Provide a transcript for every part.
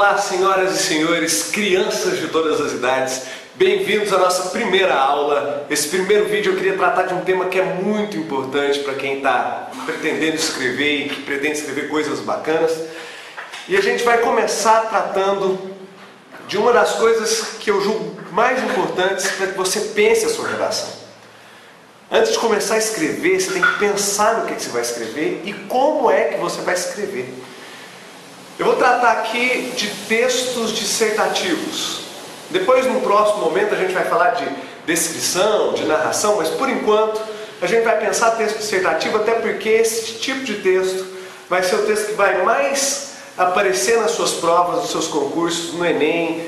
Olá, senhoras e senhores, crianças de todas as idades, bem-vindos à nossa primeira aula. Esse primeiro vídeo eu queria tratar de um tema que é muito importante para quem está pretendendo escrever e que pretende escrever coisas bacanas. E a gente vai começar tratando de uma das coisas que eu julgo mais importantes para que você pense a sua redação. Antes de começar a escrever, você tem que pensar no que você vai escrever e como é que você vai escrever. Eu vou tratar aqui de textos dissertativos. Depois, num próximo momento, a gente vai falar de descrição, de narração, mas por enquanto a gente vai pensar texto dissertativo, até porque esse tipo de texto vai ser o texto que vai mais aparecer nas suas provas, nos seus concursos, no Enem,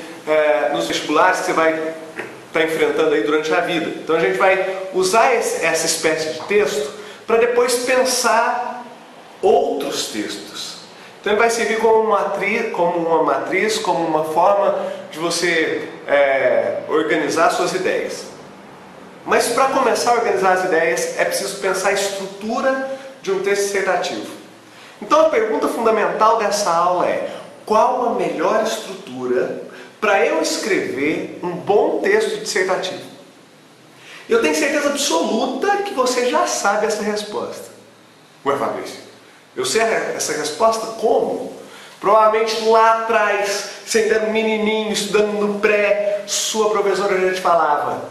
nos vestibulares que você vai estar enfrentando aí durante a vida. Então a gente vai usar essa espécie de texto para depois pensar outros textos. Então ele vai servir como uma matriz, como uma forma de você organizar suas ideias. Mas para começar a organizar as ideias é preciso pensar a estrutura de um texto dissertativo. Então a pergunta fundamental dessa aula é: qual a melhor estrutura para eu escrever um bom texto dissertativo? Eu tenho certeza absoluta que você já sabe essa resposta. Ué, Fabrício, eu sei essa resposta como? Provavelmente lá atrás, você ainda era um menininho, estudando no pré, sua professora já te falava: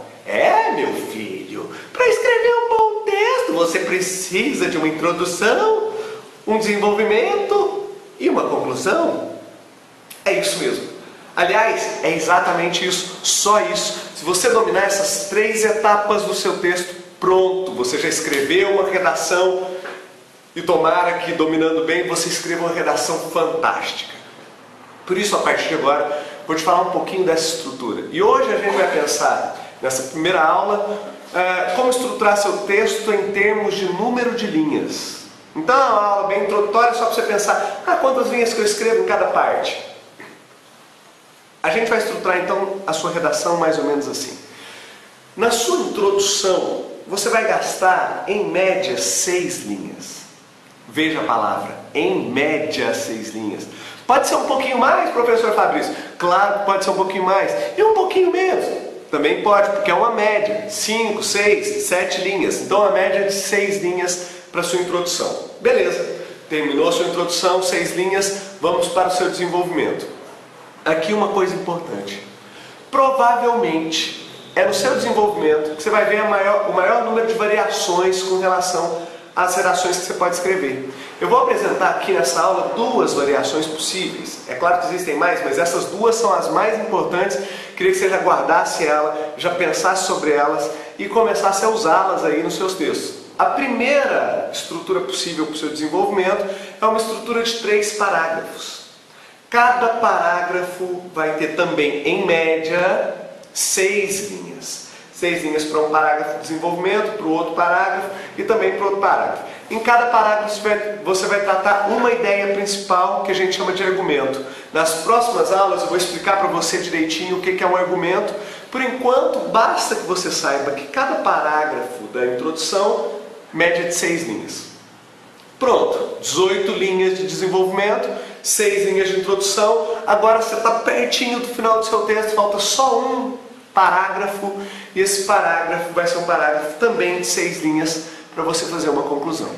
meu filho, para escrever um bom texto você precisa de uma introdução, um desenvolvimento e uma conclusão. É isso mesmo. Aliás, é exatamente isso, só isso. Se você dominar essas 3 etapas do seu texto, pronto, você já escreveu uma redação. E tomara que, dominando bem, você escreva uma redação fantástica. Por isso, a partir de agora, vou te falar um pouquinho dessa estrutura. E hoje a gente vai pensar, nessa primeira aula, como estruturar seu texto em termos de número de linhas. Então, é uma aula bem introdutória, só para você pensar, quantas linhas que eu escrevo em cada parte. A gente vai estruturar, então, a sua redação mais ou menos assim. Na sua introdução, você vai gastar, em média, 6 linhas. Veja a palavra, em média 6 linhas. Pode ser um pouquinho mais, professor Fabrício? Claro que pode ser um pouquinho mais. E um pouquinho menos? Também pode, porque é uma média. 5, 6, 7 linhas. Então a média é de 6 linhas para a sua introdução. Beleza, terminou a sua introdução, 6 linhas, vamos para o seu desenvolvimento. Aqui uma coisa importante. Provavelmente é no seu desenvolvimento que você vai ver o maior número de variações com relação as redações que você pode escrever. Eu vou apresentar aqui nessa aula 2 variações possíveis. É claro que existem mais, mas essas 2 são as mais importantes. Queria que você já guardasse ela, já pensasse sobre elas e começasse a usá-las aí nos seus textos. A primeira estrutura possível para o seu desenvolvimento é uma estrutura de 3 parágrafos. Cada parágrafo vai ter também, em média, 6 linhas. 6 linhas para um parágrafo de desenvolvimento, para o outro parágrafo e também para o outro parágrafo. Em cada parágrafo você vai tratar uma ideia principal que a gente chama de argumento. Nas próximas aulas eu vou explicar para você direitinho o que é um argumento. Por enquanto, basta que você saiba que cada parágrafo da introdução, média de 6 linhas. Pronto, 18 linhas de desenvolvimento, 6 linhas de introdução. Agora você está pertinho do final do seu texto, falta só um parágrafo, e esse parágrafo vai ser um parágrafo também de 6 linhas para você fazer uma conclusão.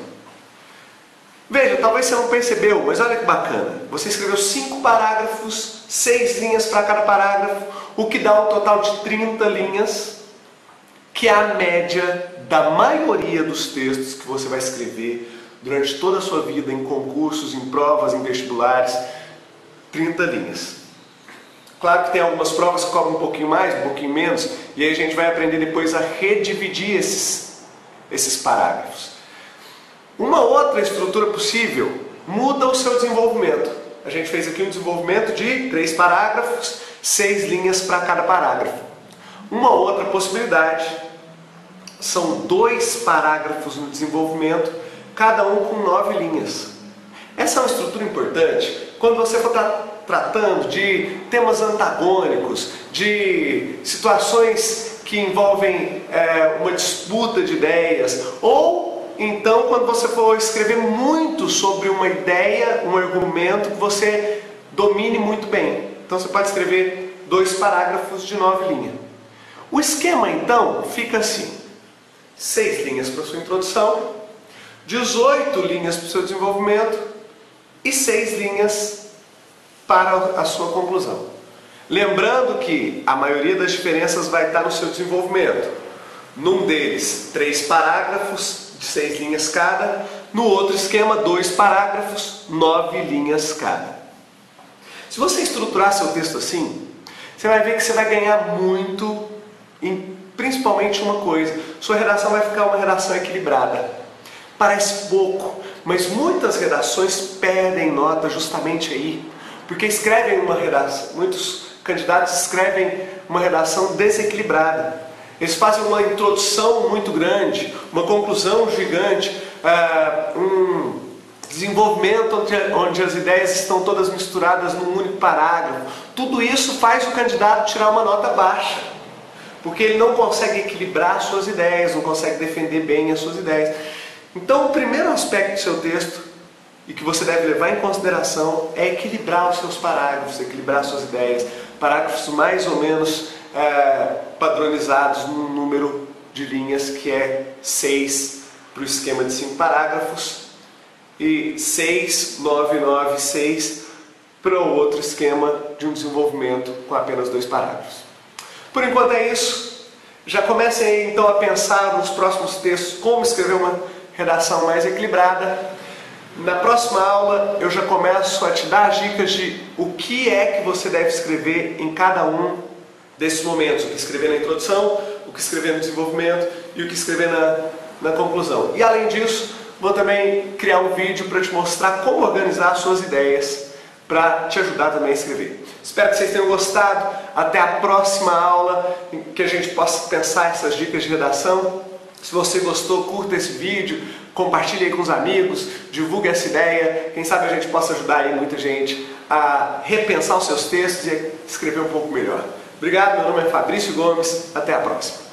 Veja, talvez você não percebeu, mas olha que bacana. Você escreveu 5 parágrafos, 6 linhas para cada parágrafo, o que dá um total de 30 linhas, que é a média da maioria dos textos que você vai escrever durante toda a sua vida, em concursos, em provas, em vestibulares. 30 linhas. Claro que tem algumas provas que cobram um pouquinho mais, um pouquinho menos, e aí a gente vai aprender depois a redividir esses parágrafos. Uma outra estrutura possível muda o seu desenvolvimento. A gente fez aqui um desenvolvimento de 3 parágrafos, 6 linhas para cada parágrafo. Uma outra possibilidade são 2 parágrafos no desenvolvimento, cada um com 9 linhas. Essa é uma estrutura importante quando você for tratando de temas antagônicos, de situações que envolvem uma disputa de ideias, ou então quando você for escrever muito sobre uma ideia, um argumento que você domine muito bem. Então você pode escrever 2 parágrafos de 9 linhas. O esquema então fica assim: 6 linhas para sua introdução, 18 linhas para o seu desenvolvimento e 6 linhas para a sua conclusão. Lembrando que a maioria das diferenças vai estar no seu desenvolvimento. Num deles, 3 parágrafos de 6 linhas cada. No outro esquema, 2 parágrafos, 9 linhas cada. Se você estruturar seu texto assim, você vai ver que você vai ganhar muito em principalmente uma coisa: sua redação vai ficar uma redação equilibrada. Parece pouco, mas muitas redações perdem nota justamente aí, porque escrevem uma redação, muitos candidatos escrevem uma redação desequilibrada. Eles fazem uma introdução muito grande, uma conclusão gigante, um desenvolvimento onde as ideias estão todas misturadas num único parágrafo. Tudo isso faz o candidato tirar uma nota baixa, porque ele não consegue equilibrar suas ideias, não consegue defender bem as suas ideias. Então, o primeiro aspecto do seu texto, e que você deve levar em consideração, é equilibrar os seus parágrafos, equilibrar suas ideias. Parágrafos mais ou menos padronizados num número de linhas que é 6 para o esquema de 5 parágrafos e 6, 9, 9, 6 para o outro esquema de um desenvolvimento com apenas 2 parágrafos. Por enquanto é isso. Já comecem aí então a pensar nos próximos textos como escrever uma redação mais equilibrada. Na próxima aula eu já começo a te dar as dicas de o que é que você deve escrever em cada um desses momentos. O que escrever na introdução, o que escrever no desenvolvimento e o que escrever na conclusão. E além disso, vou também criar um vídeo para te mostrar como organizar suas ideias para te ajudar também a escrever. Espero que vocês tenham gostado. Até a próxima aula em que a gente possa pensar essas dicas de redação. Se você gostou, curta esse vídeo, compartilhe aí com os amigos, divulgue essa ideia. Quem sabe a gente possa ajudar aí muita gente a repensar os seus textos e a escrever um pouco melhor. Obrigado, meu nome é Fabrício Gomes, até a próxima.